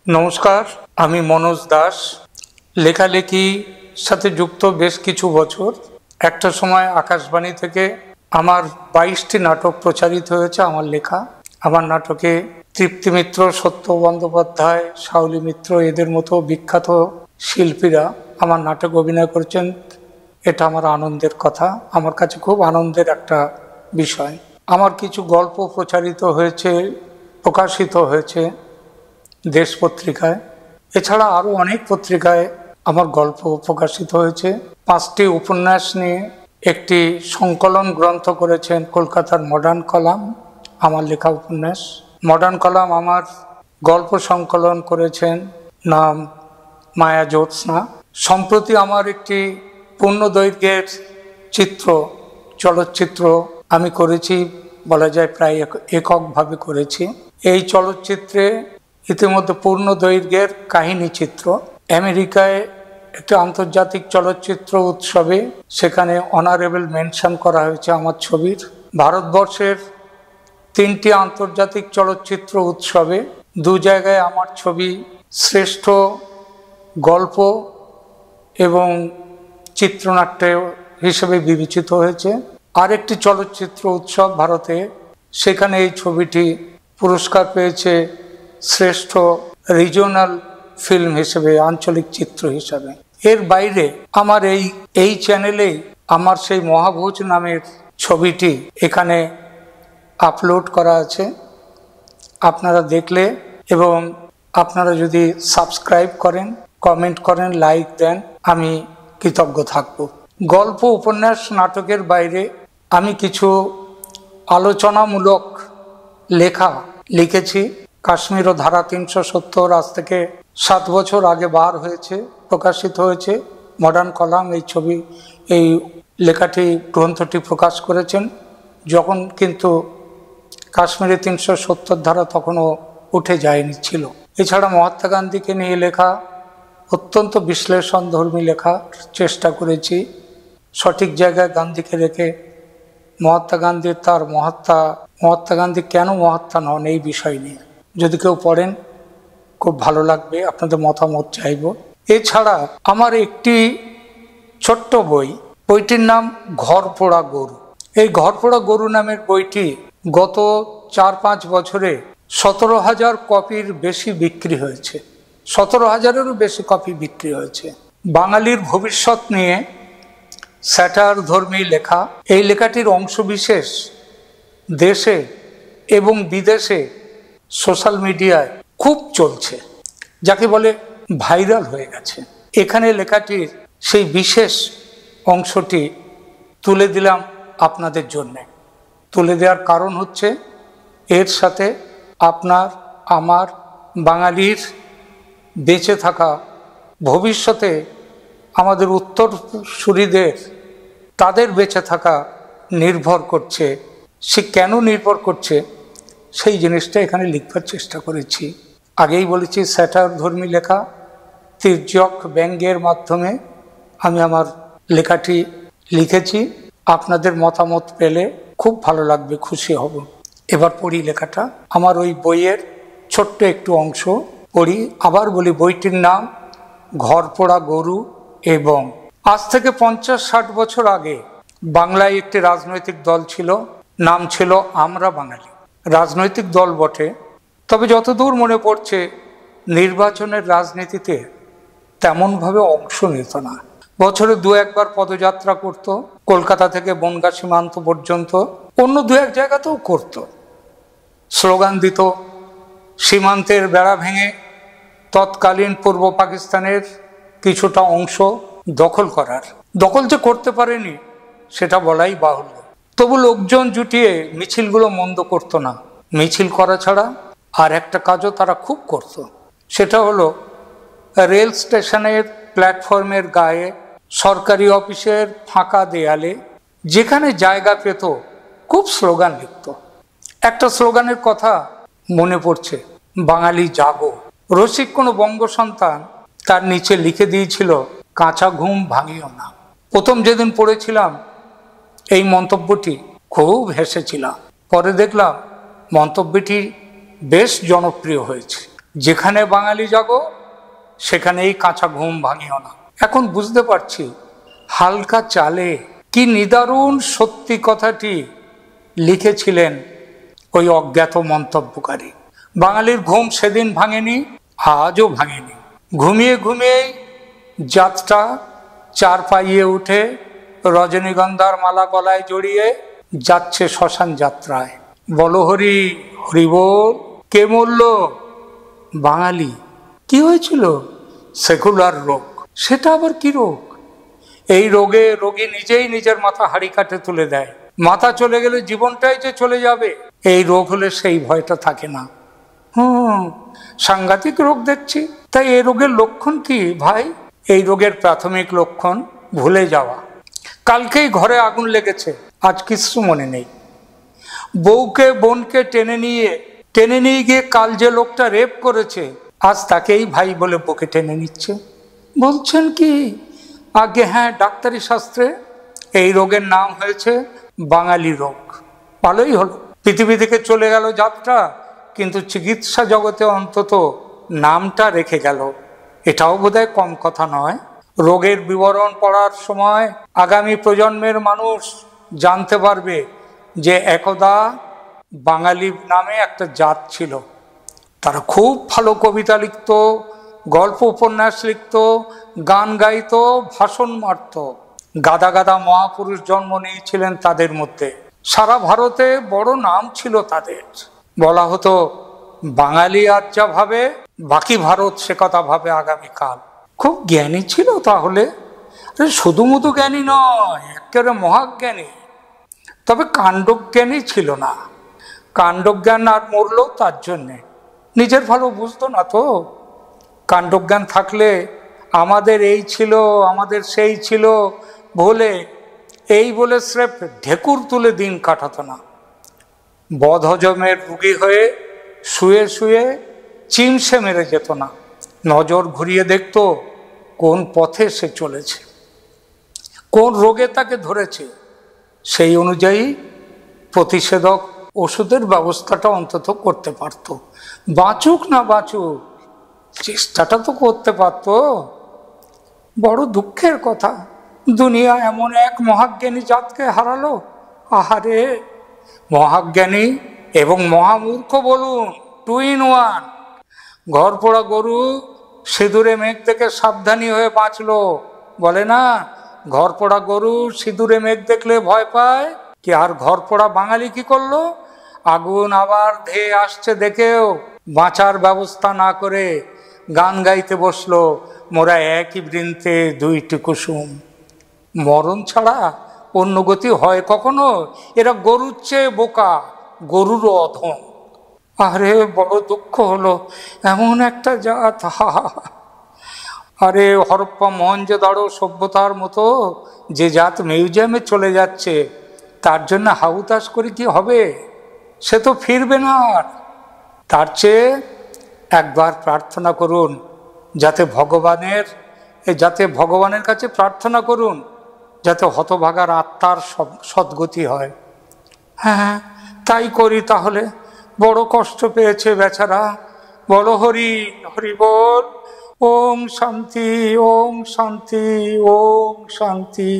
নমস্কার, আমি মনোজ দাস। লেখালেখির সাথে যুক্ত বেশ কিছু বছর। একটা সময় আকাশবাণী থেকে আমার 22টি নাটক প্রচারিত হয়েছে আমার লেখা। আমার নাটকে তৃপ্তি মিত্র, সত্য বন্দ্যোপাধ্যায়, শাওলি মিত্র এদের মতো বিখ্যাত শিল্পীরা আমার নাটক অভিনয় করেছেন। এটা আমার আনন্দের কথা, আমার কাছে খুব আনন্দের একটা বিষয়। আমার কিছু গল্প প্রচারিত হয়েছে, প্রকাশিত হয়েছে দেশ পত্রিকায়। এছাড়া আরও অনেক পত্রিকায় আমার গল্প প্রকাশিত হয়েছে। 5টি উপন্যাস নিয়ে একটি সংকলন গ্রন্থ করেছেন কলকাতার মডার্ন কলাম, আমার লেখা উপন্যাস। মডার্ন কলাম আমার গল্প সংকলন করেছেন, নাম মায়া জ্যোৎস্না। সম্প্রতি আমার একটি পূর্ণদৈর্ঘ্যের চলচ্চিত্র আমি করেছি, বলা যায় প্রায় এককভাবে করেছি। এই চলচ্চিত্রে ইতিমধ্যে পূর্ণ দৈর্ঘ্যের কাহিনী চিত্র আমেরিকায় একটি আন্তর্জাতিক চলচ্চিত্র উৎসবে সেখানে অনারেবল মেনশন করা হয়েছে আমার ছবির। ভারতবর্ষের 3টি আন্তর্জাতিক চলচ্চিত্র উৎসবে 2 জায়গায় আমার ছবি শ্রেষ্ঠ গল্প এবং চিত্রনাট্য হিসেবে বিবেচিত হয়েছে। আরেকটি চলচ্চিত্র উৎসব ভারতে, সেখানে এই ছবিটি পুরস্কার পেয়েছে শ্রেষ্ঠ রিজিওনাল ফিল্ম হিসেবে, আঞ্চলিক চিত্র হিসাবে। এর বাইরে আমার এই চ্যানেলেই আমার সেই মহাভোজ নামের ছবিটি এখানে আপলোড করা আছে। আপনারা দেখলে এবং আপনারা যদি সাবস্ক্রাইব করেন, কমেন্ট করেন, লাইক দেন, আমি কৃতজ্ঞ থাকব। গল্প, উপন্যাস, নাটকের বাইরে আমি কিছু আলোচনামূলক লেখা লিখেছি। কাশ্মীর ও ধারা 370 আজ থেকে 7 বছর আগে বার হয়েছে, প্রকাশিত হয়েছে। মডার্ন কলাম এই লেখাটি, গ্রন্থটি প্রকাশ করেছেন যখন কিন্তু কাশ্মীরে 370 ধারা তখনও উঠে যায়নি ছিল। এছাড়া মহাত্মা গান্ধীকে নিয়ে লেখা অত্যন্ত বিশ্লেষণধর্মী লেখার চেষ্টা করেছি, সঠিক জায়গায় গান্ধীকে রেখে। মহাত্মা গান্ধী কেন মহাত্মা নন এই বিষয় নিয়ে যদি কেউ পড়েন খুব ভালো লাগবে, আপনাদের মতামত চাইব। এছাড়া আমার একটি ছোট্ট বইটির নাম ঘর পোড়া গরু। এই ঘর পোড়া গরু নামের বইটি গত 4-5 বছরে 17,000 কপির বেশি বিক্রি হয়েছে। 17,000-এরও বেশি কপি বিক্রি হয়েছে। বাঙালির ভবিষ্যৎ নিয়ে স্যাটার ধর্মী লেখা। এই লেখাটির অংশবিশেষ দেশে এবং বিদেশে সোশ্যাল মিডিয়ায় খুব চলছে, যাকে বলে ভাইরাল হয়ে গেছে। এখানে লেখাটির সেই বিশেষ অংশটি তুলে দিলাম আপনাদের জন্য। তুলে দেওয়ার কারণ হচ্ছে এর সাথে আপনার, আমার, বাঙালির বেঁচে থাকা, ভবিষ্যতে আমাদের উত্তরসূরিদের তাদের বেঁচে থাকা নির্ভর করছে। সে কেন নির্ভর করছে সেই জিনিসটা এখানে লিখবার চেষ্টা করেছি। আগেই বলেছি স্যাটার ধর্মী লেখা, তির্যক ব্যঙ্গের মাধ্যমে আমি আমার লেখাটি লিখেছি। আপনাদের মতামত পেলে খুব ভালো লাগবে, খুশি হব। এবার পড়ি লেখাটা। আমার ওই বইয়ের ছোট্ট একটু অংশ পড়ি। আবার বলি, বইটির নাম ঘর পোড়া গরু। এবং আজ থেকে 50-60 বছর আগে বাংলায় একটি রাজনৈতিক দল ছিল, নাম ছিল আমরা বাঙালি। রাজনৈতিক দল বটে, তবে যতদূর মনে পড়ছে নির্বাচনের রাজনীতিতে তেমনভাবে অংশ নিত না। বছরে 2-1 বার পদযাত্রা করত, কলকাতা থেকে বনগাঁ সীমান্ত পর্যন্ত, অন্য 2-1 জায়গাতেও করত। স্লোগান দিত সীমান্তের বেড়া ভেঙে তৎকালীন পূর্ব পাকিস্তানের কিছুটা অংশ দখল করার। দখল যে করতে পারেনি সেটা বলাই বাহুল্য। তবু লোকজন জুটিয়ে মিছিলগুলো মন্দ করতো না। মিছিল করা ছাড়া আর একটা কাজও তারা খুব করত, সেটা হলো রেল স্টেশনের প্ল্যাটফর্মের গায়ে, সরকারি অফিসের ফাঁকা দেয়ালে যেখানে জায়গা পেত খুব স্লোগান লিখত। একটা স্লোগানের কথা মনে পড়ছে, বাঙালি জাগো। রসিক কোনো বঙ্গ সন্তান তার নিচে লিখে দিয়েছিল, কাঁচা ঘুম ভাঙিও না। প্রথম যেদিন পড়েছিলাম এই মন্তব্যটি খুব হেসেছিলাম। পরে দেখলাম মন্তব্যটি বেশ জনপ্রিয় হয়েছে। যেখানে বাঙালি জাগো সেখানেই কাঁচা ঘুম ভাঙিও না। এখন বুঝতে পারছি হালকা চালে কি নিদারুণ সত্যি কথাটি লিখেছিলেন ওই অজ্ঞাত মন্তব্যকারী। বাঙালির ঘুম সেদিন ভাঙেনি, আজও ভাঙেনি। ঘুমিয়ে ঘুমিয়েই যাত্রা চার পাইয়ে উঠে রজনীগন্ধার মালা গলায় জড়িয়ে যাচ্ছে শ্মশান যাত্রায়। বলো হরি হরি বল। কে মরল? বাঙালি। কি হয়েছিল? সেকুলার রোগ। সেটা আবার কি রোগ? এই রোগে রোগী নিজেই নিজের মাথা হাড়ি কাটে তুলে দেয়। মাথা চলে গেলে জীবনটাই যে চলে যাবে, এই রোগ হলে সেই ভয়টা থাকে না। সাংঘাতিক রোগ দেখছি। তাই এই রোগের লক্ষণ কি ভাই? এই রোগের প্রাথমিক লক্ষণ ভুলে যাওয়া। কালকেই ঘরে আগুন লেগেছে, আজ কিছু মনে নেই। বউকে বোনকে টেনে নিয়ে গিয়ে কাল যে লোকটা রেপ করেছে, আজ তাকেই ভাই বলে বুকে টেনে নিচ্ছে। বলছেন কি? আগে হ্যাঁ, ডাক্তারি শাস্ত্রে এই রোগের নাম হয়েছে বাঙালি রোগ। ভালোই হলো, পৃথিবী থেকে চলে গেল যাত্রা, কিন্তু চিকিৎসা জগতে অন্তত নামটা রেখে গেল। এটাও বোধহয় কম কথা নয়। রোগের বিবরণ পড়ার সময় আগামী প্রজন্মের মানুষ জানতে পারবে যে একদা বাঙালি নামে একটা জাত ছিল। তারা খুব ভালো কবিতা লিখত, গল্প উপন্যাস লিখত, গান গাইত, ভাষণ মারত। গাদা গাদা মহাপুরুষ জন্ম নিয়েছিলেন তাদের মধ্যে। সারা ভারতে বড় নাম ছিল তাদের। বলা হতো বাঙালি আজ যা ভাবে বাকি ভারত সে কথা ভাবে আগামীকাল। খুব জ্ঞানী ছিল তাহলে। শুধু মধু জ্ঞানী নয়, একেবারে মহাজ্ঞানী। তবে কাণ্ডজ্ঞানী ছিল না। কাণ্ডজ্ঞান আর মরলো তার জন্যে, নিজের ভালো বুঝতো না তো। কাণ্ডজ্ঞান থাকলে আমাদের এই ছিল, আমাদের সেই ছিল বলে স্রেফ ঢেকুর তুলে দিন কাটাতো না। বদহজমের রুগী হয়ে শুয়ে শুয়ে চিমসে মেরে যেত না। নজর ঘুরিয়ে দেখত কোন পথে সে চলেছে, কোন রোগে তাকে ধরেছে। সেই অনুযায়ী প্রতিষেধক ওষুধের ব্যবস্থাটা অন্তত করতে পারত। বাঁচুক না বাঁচুক, চেষ্টাটা তো করতে পারত। বড় দুঃখের কথা, দুনিয়া এমন এক মহাজ্ঞানী জাতকে হারালো। আহারে, মহাজ্ঞানী এবং মহামূর্খ বলুন, 2 in 1। ঘর পোড়া গরু সিঁদুরে মেঘ থেকে সাবধানী হয়ে বাঁচলো। বলে না, ঘর পোড়া গরু সিঁদুরে মেঘ দেখলে ভয় পায়। কি আর ঘর পোড়া বাঙালি কি করলো? আগুন আবার ধেয়ে আসছে দেখেও বাঁচার ব্যবস্থা না করে গান গাইতে বসলো, মোরা একই বৃন্তে দুইটি কুসুম। মরণ ছাড়া অন্য গতি হয় কখনো? এরা গরুর চেয়ে বোকা, গরুরও অধম। আরে বড় দুঃখ হলো, এমন একটা জাত। আরে হরপ্পা মহেঞ্জোদারো সভ্যতার মতো যে জাত মিউজিয়ামে চলে যাচ্ছে, তার জন্য হাহুতাশ করে কি হবে? সে তো ফিরবে না আর। তার চেয়ে একবার প্রার্থনা করুন, যাতে ভগবানের কাছে প্রার্থনা করুন যাতে হতভাগার আত্মার সদ্গতি হয়। হ্যাঁ, তাই করি তাহলে। বড় কষ্ট পেয়েছে বেচারা। বলো হরি হরি বল। ওম শান্তি, ওম শান্তি, ওম শান্তি।